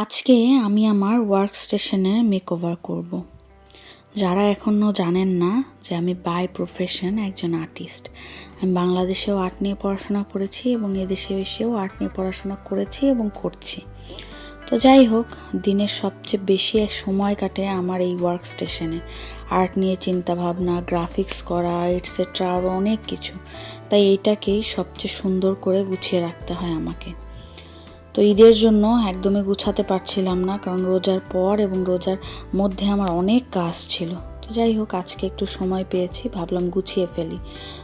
আজকে আমি আমার ওয়ার্ক স্টেশনে মেকওভার করব। যারা এখনও জানেন না যে আমি বাই প্রফেশন একজন আর্টিস্ট। আমি বাংলাদেশেও আর্ট নিয়ে পড়াশোনা করেছি এবং এদেশে এসেও আর্ট নিয়ে পড়াশোনা করেছি এবং করছি। তো যাই হোক, দিনের সবচেয়ে বেশি সময় কাটে আমার এই ওয়ার্ক স্টেশনে আর্ট নিয়ে চিন্তাভাবনা, গ্রাফিক্স করা, এটসেট্রা আরও অনেক কিছু। তাই এইটাকেই সবচেয়ে সুন্দর করে গুছিয়ে রাখতে হয় আমাকে। তো ঈদের জন্য একদমই গুছাতে পারছিলাম না, কারণ রোজার পর এবং রোজার মধ্যে আমার অনেক কাজ ছিল। তো যাই হোক, আজকে একটু সময় পেয়েছি, ভাবলাম গুছিয়ে ফেলি।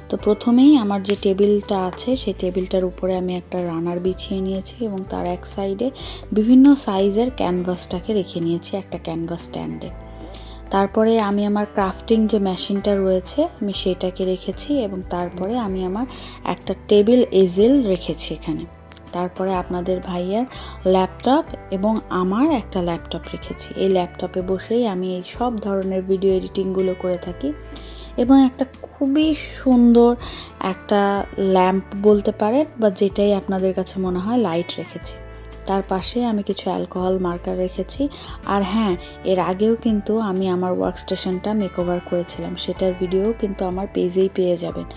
তো প্রথমেই আমার যে টেবিলটা আছে সেই টেবিলটার উপরে আমি একটা রানার বিছিয়ে নিয়েছি এবং তার এক সাইডে বিভিন্ন সাইজের ক্যানভাসটাকে রেখে নিয়েছি একটা ক্যানভাস স্ট্যান্ডে। তারপরে আমি আমার ক্রাফটিং যে মেশিনটা রয়েছে আমি সেটাকে রেখেছি এবং তারপরে আমি আমার একটা টেবিল এজেল রেখেছি এখানে। তারপরে আপনাদের ভাইয়ার ল্যাপটপ এবং আমার একটা ল্যাপটপ রেখেছি। এই ল্যাপটপে বসেই আমি এই সব ধরনের ভিডিও এডিটিংগুলো করে থাকি এবং একটা খুবই সুন্দর একটা ল্যাম্প বলতে পারেন বা যেটাই আপনাদের কাছে মনে হয় লাইট রেখেছি। তার পাশে আমি কিছু অ্যালকোহল মার্কার রেখেছি। আর হ্যাঁ, এর আগেও কিন্তু আমি আমার ওয়ার্কস্টেশনটা মেকওভার করেছিলাম, সেটার ভিডিও কিন্তু আমার পেজেই পেয়ে যাবেন।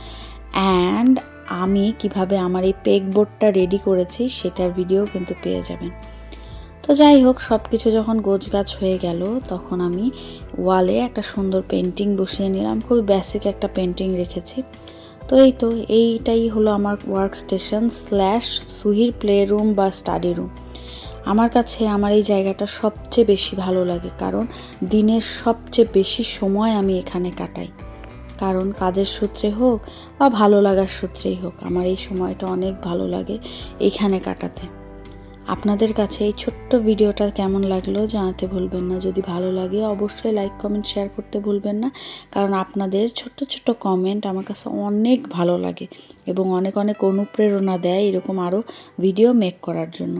অ্যান্ড আমি কিভাবে আমার এই পেগবোর্ডটা রেডি করেছি সেটার ভিডিও কিন্তু পেয়ে যাবেন। তো যাই হোক, সব কিছু যখন গোছগাছ হয়ে গেল তখন আমি ওয়ালে একটা সুন্দর পেন্টিং বসিয়ে নিলাম। খুবই বেসিক একটা পেন্টিং রেখেছি। তো এইটাই হলো আমার ওয়ার্ক স্টেশন স্ল্যাশ সুহির প্লে রুম বা স্টাডি রুম। আমার কাছে আমার এই জায়গাটা সবচেয়ে বেশি ভালো লাগে, কারণ দিনের সবচেয়ে বেশি সময় আমি এখানে কাটাই। কারণ কাজের সূত্রে হোক বা ভালো লাগার সূত্রেই হোক, আমার এই সময়টা অনেক ভালো লাগে এইখানে কাটাতে। আপনাদের কাছে এই ছোট্ট ভিডিওটা কেমন লাগলো জানাতে ভুলবেন না। যদি ভালো লাগে অবশ্যই লাইক, কমেন্ট, শেয়ার করতে ভুলবেন না, কারণ আপনাদের ছোট্ট ছোট্ট কমেন্ট আমার কাছে অনেক ভালো লাগে এবং অনেক অনেক অনুপ্রেরণা দেয় এরকম আরও ভিডিও মেক করার জন্য।